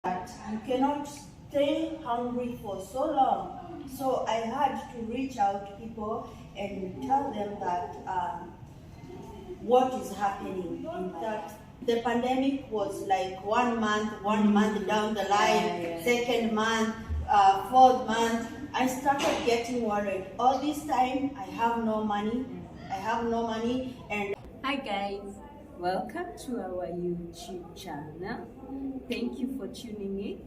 But you cannot stay hungry for so long. So I had to reach out to people and tell them that what is happening. In that the pandemic was like 1 month down the line, second month, fourth month. I started getting worried. All this time I have no money. And hi guys, welcome to our YouTube channel. Thank you for tuning in.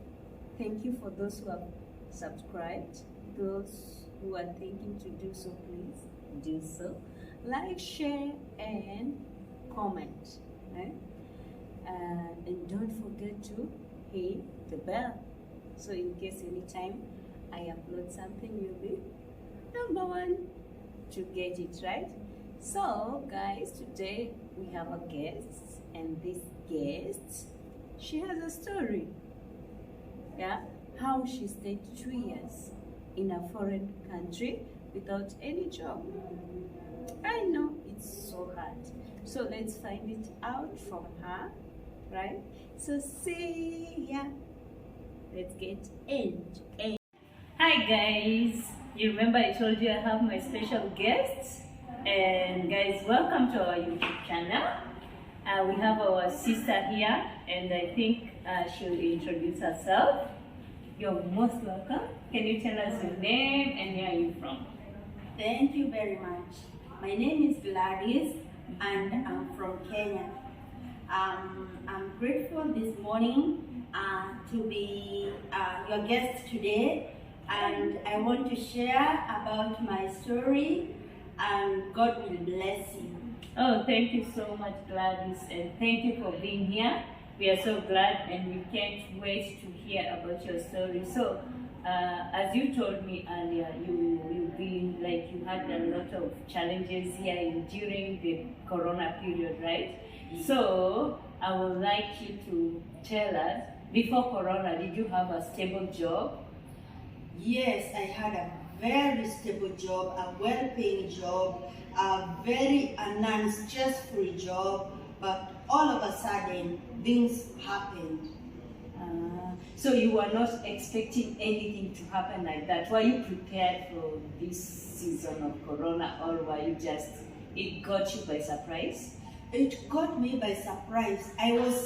Thank you for those who have subscribed. Those who are thinking to do so, please do so. Like, share and comment, right? And don't forget to hit the bell, so in case anytime I upload something, you'll be number one to get it, right? So guys, today we have a guest, and this guest, she has a story, how she stayed 2 years in a foreign country without any job. I know it's so hard, so let's find it out from her, right? So see ya, let's get into it. Hi guys, you remember I told you I have my special guest, and guys, welcome to our YouTube channel. We have our sister here, and I think she'll introduce herself. You're most welcome. Can you tell us your name and where are you from? thank you very much. My name is Gladys, and I'm from Kenya. I'm grateful this morning to be your guest today, and I want to share about my story, and God will bless you. Oh, thank you so much, Gladys, and thank you for being here. We are so glad, and we can't wait to hear about your story. So, as you told me earlier, you've been like you had a lot of challenges here during the Corona period, right? So, I would like you to tell us, before Corona, did you have a stable job? Yes, I had a very stable job, a well-paying job, a very non-stressful job, but all of a sudden, things happened. So you were not expecting anything to happen like that. Were you prepared for this season of Corona, or were you just, it got you by surprise? It got me by surprise. I was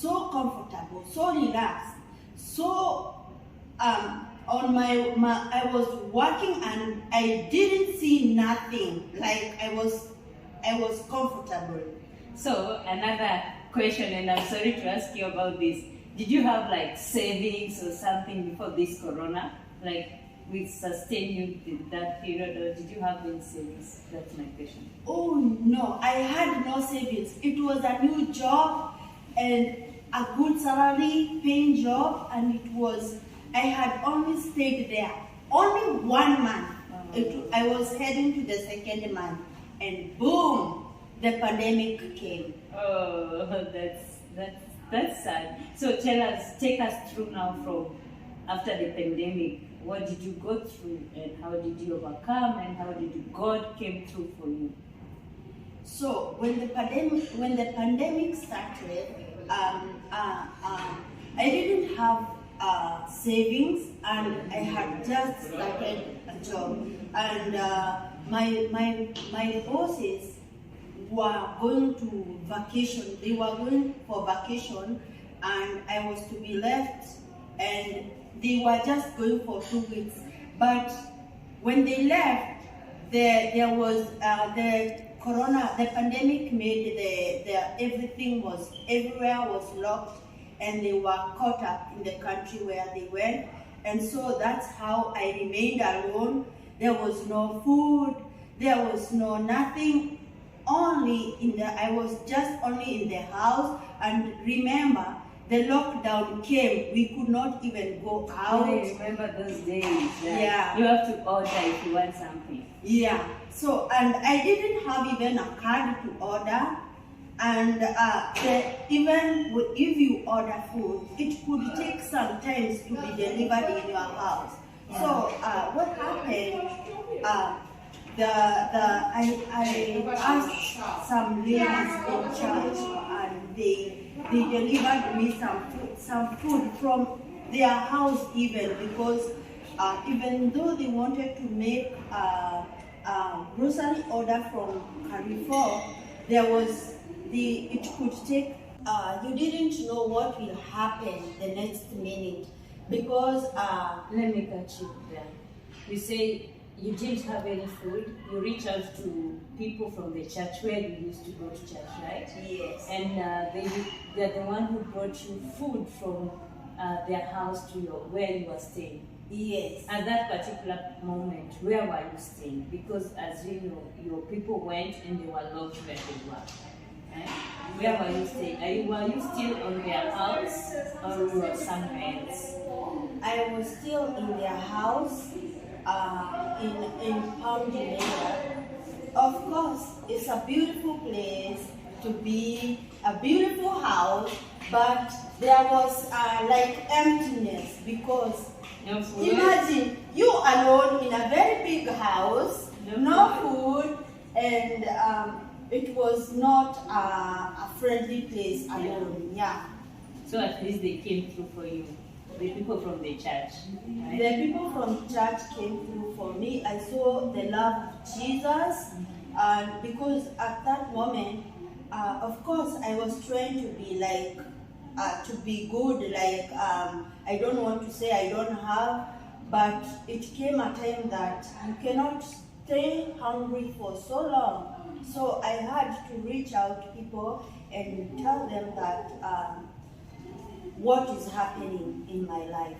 so comfortable, so relaxed, so I was working and I didn't see nothing. Like I was comfortable. So another question, and I'm sorry to ask you about this. Did you have like savings or something before this Corona? Like we sustained you that period, or did you have any savings? That's my question. Oh no, I had no savings. It was a new job and a good salary paying job, and I had only stayed there only 1 month. I was heading to the second month, and boom, the pandemic came. Oh, that's sad. So take us through now from after the pandemic. What did you go through, and how did you overcome, and how did God came through for you? So when the pandemic started, I didn't have savings, and I had just started a job, and my bosses were going to vacation. They were going for vacation, and I was to be left, and they were just going for 2 weeks. But when they left, there was the Corona, the pandemic made everywhere was locked, and they were caught up in the country where they went. And so that's how I remained alone. There was no food, there was no nothing. I was just only in the house. And remember, the lockdown came. We could not even go out. I remember those days. Yeah. You have to order if you want something. Yeah. So, and I didn't have even a card to order. And even if you order food, it could take some time to be delivered in your house. Yeah. So what happened? I asked some ladies in church, and they delivered me some food from their house even, because even though they wanted to make a grocery order from Carrefour, there was it could take, you didn't know what will happen the next minute, because Let me catch you there. You say you didn't have any food. You reach out to people from the church where you used to go to church, right? yes, And they're the one who brought you food from their house to where you were staying. yes. At that particular moment, where were you staying? Because as you know, your people went and they were locked where they were. Right? Where were you staying? Were you still on their house or you were somewhere else? I was still in their house in Palm Jamaica. Of course, it's a beautiful place to be, a beautiful house, but there was like emptiness, because imagine you alone in a very big house, no food, and it was not a friendly place alone. Yeah. So at least they came through for you, the people from the church. Right? The people from church came through for me. I saw the love of Jesus, and because at that moment, of course, I was trying to be like, to be good. Like I don't want to say I don't have, but it came a time that you cannot stay hungry for so long. So I had to reach out to people and tell them that what is happening in my life.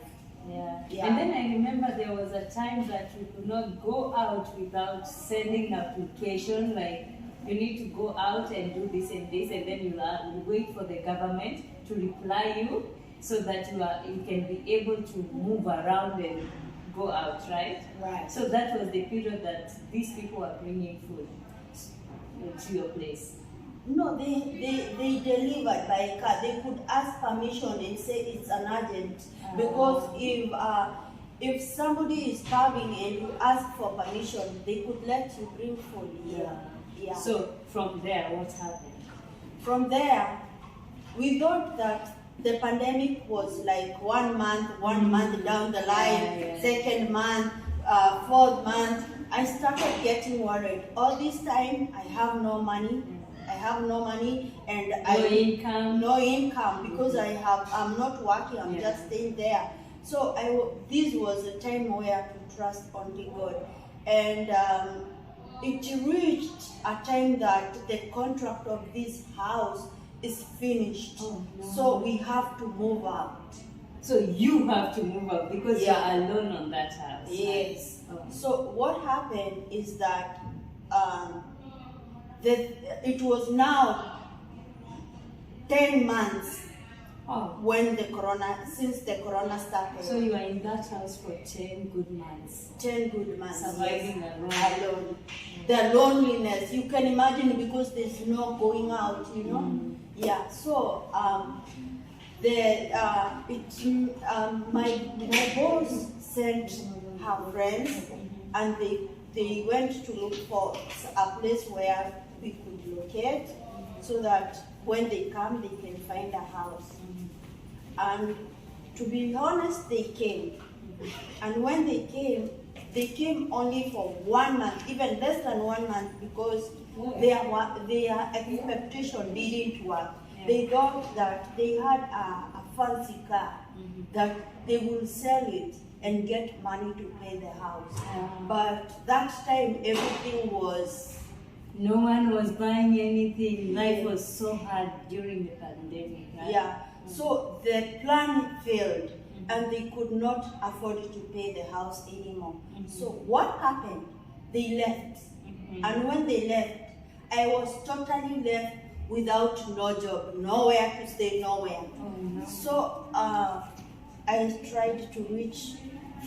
Yeah. Yeah. And then I remember there was a time that we could not go out without sending application, like you need to go out and do this and this, and then you wait for the government to reply you so that you can be able to move around and go out, right? Right. So that was the period that these people were bringing food to your place. No, they delivered by car. They could ask permission and say it's an urgent, because if somebody is starving and you ask for permission, they could let you bring food. Yeah. Yeah. So from there, what happened? From there, we thought that the pandemic was like 1 month down the line, second month, fourth month. I started getting worried. All this time, I have no money. And no income, because I'm not working. I'm just staying there. So this was a time where to trust only God, and it reached a time that the contract of this house is finished. Oh, no. So we have to move out. So you have to move out because you're alone on that house. Yes. Right? Oh. So what happened is that it was now 10 months since the corona started. So you are in that house for 10 good months. 10 good months. Surviving alone. The loneliness, you can imagine, because there's no going out, you know. Yeah. So my boss sent her friends, and they went to look for a place where we could locate, so that when they come, they can find a house. And to be honest, they came. And when they came only for 1 month, even less than 1 month, because their expectation didn't work. They thought that they had a fancy car, that they will sell it and get money to pay the house. But that time, everything was... No one was buying anything. Life was so hard during the pandemic, right? Yeah. So the plan failed, and they could not afford to pay the house anymore. So what happened? They left. And when they left, I was totally left without no job, nowhere to stay, nowhere. Oh, no. So I tried to reach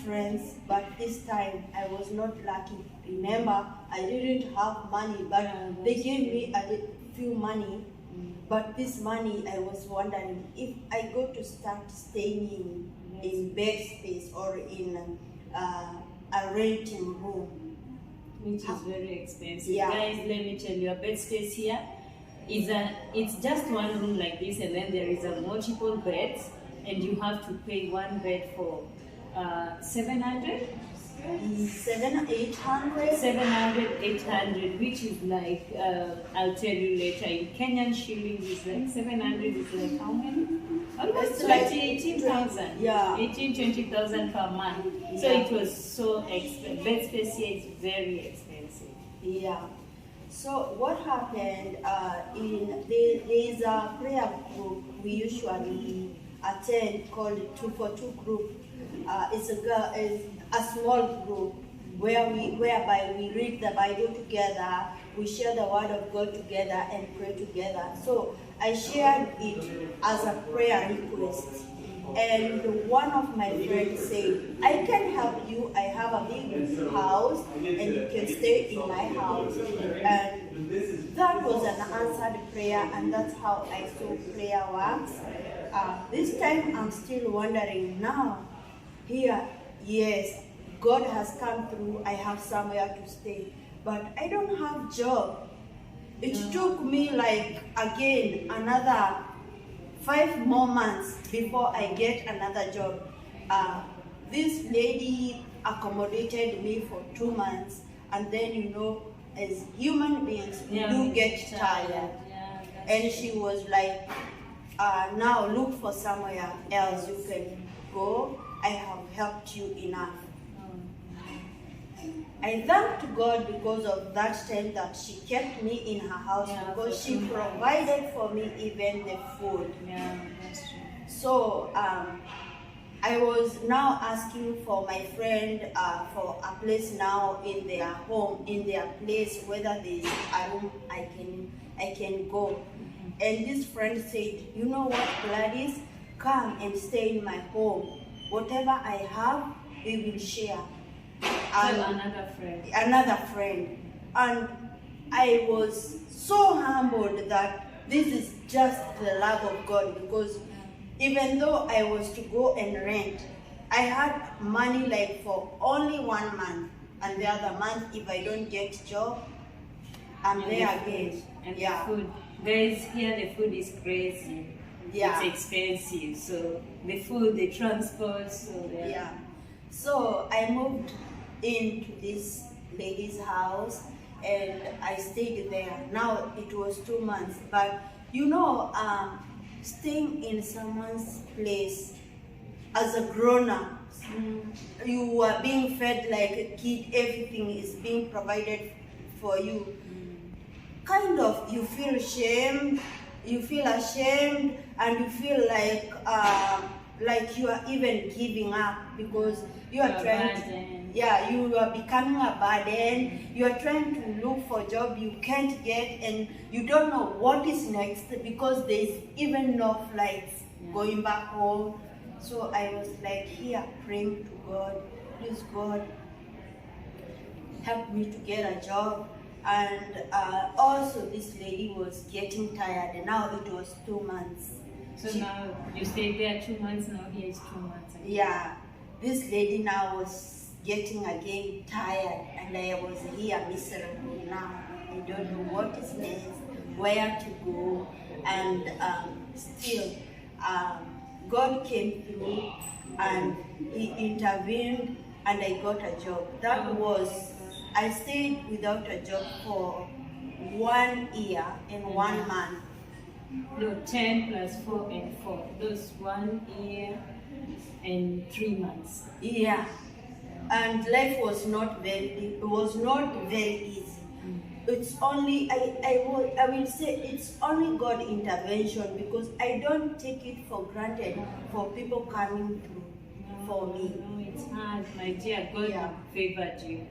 friends, but this time I was not lucky. Remember, I didn't have money, but they gave me a few money. But this money, I was wondering if I go to start staying in bed space or in a renting room. Which is very expensive. Yeah. Guys, let me tell you, a bed space here it's just one room like this, and then there is a multiple beds, and you have to pay one bed for 700. 800. 700, 800, which is like, I'll tell you later, in Kenyan shillings is like 700 is like how many? Almost It's 20, like 18,000. Yeah. 20,000 per month. So Yeah. it was so expensive. Bed space here is very expensive. Yeah. So what happened, there is a prayer group we usually attend called 242 group. It's a small group whereby we read the Bible together, we share the word of God together and pray together. So I shared it as a prayer request. And one of my friends said, I can help you. I have a big house and you can stay in my house. And that was an answered prayer, and that's how I saw prayer works. This time I'm still wondering now. Here, yes, God has come through. I have somewhere to stay. But I don't have job. It took me like, again, another 5 more months before I get another job. This lady accommodated me for 2 months, and then as human beings, we do get tired. And she was like, now look for somewhere else you can go. I have helped you enough. I thank God because of that time that she kept me in her house, because she provided for me even the food. Yeah, that's true. So I was now asking for my friend for a place now in their home, in their place, whether there is a room I can go. And this friend said, you know what, Gladys, come and stay in my home. Whatever I have, we will share. And another friend. And I was so humbled that this is just the love of God, because even though I was to go and rent, I had money like for only 1 month, and the other month, if I don't get job, I'm there again. And the food. Here the food is crazy. Yeah. It's expensive. So the food, the transport, so yeah. So I moved into this lady's house and I stayed there. Now it was 2 months, but staying in someone's place as a grown-up, you are being fed like a kid, everything is being provided for you. Kind of, you feel ashamed, and you feel like you are even giving up, because you are you are becoming a burden. You are trying to look for a job you can't get, and you don't know what is next, because there is even no flights going back home. So I was like here praying to God, please God, help me to get a job. And also this lady was getting tired, and now it was 2 months. So now you stayed there 2 months, now here is 2 months. Yeah, this lady now was getting again tired, and I was here miserable now. I don't know what is next, where to go, and still God came through and He intervened, and I got a job. I stayed without a job for 1 year and 1 month. No, 10 plus 4 and 4. Those 1 year and 3 months. Yeah, and life was not very easy. It's only I will say it's only God intervention, because I don't take it for granted for people coming through for me. No, it's hard, my dear. God favored you.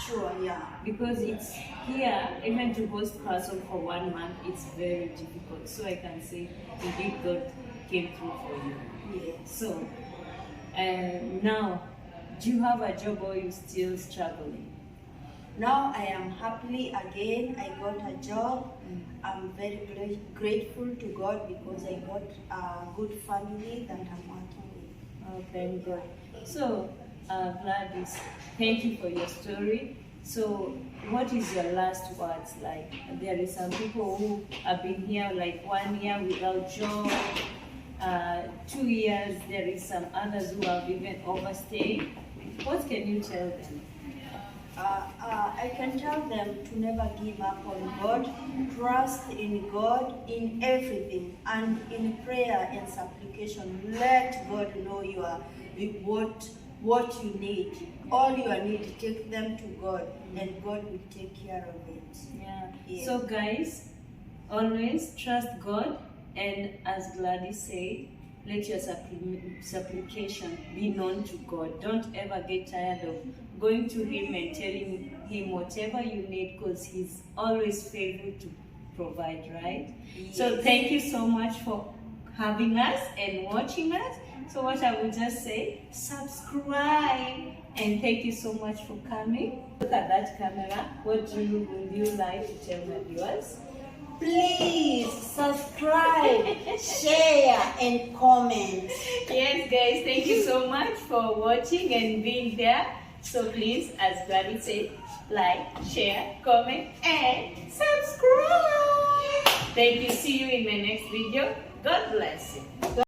Sure, yeah. Because it's here, even to host person for 1 month, it's very difficult. So I can say, indeed, God came through for you. Yeah. So, now, do you have a job, or are you still struggling? Now I am happily again. I got a job. I'm very grateful to God, because I got a good family that I'm working with. Oh, thank God. So, Gladys, thank you for your story. So, what is your last words? Like, there is some people who have been here like 1 year without job, 2 years. There is some others who have even overstayed. What can you tell them? I can tell them to never give up on God, trust in God in everything, and in prayer and supplication, let God know what you need. All you need, take them to God, and God will take care of it. Yeah. So guys, always trust God, and as Gladys said, let your supplication be known to God. Don't ever get tired of going to Him and telling Him whatever you need, because He's always faithful to provide, right? Yes. So thank you so much for having us and watching us. So what I will just say, subscribe, and thank you so much for coming. Look at that camera. What would you like to tell my viewers? Please subscribe, share, and comment. Yes, guys, thank you so much for watching and being there. So please, as Gladys said, like, share, comment, and subscribe. Thank you. See you in my next video. God bless you.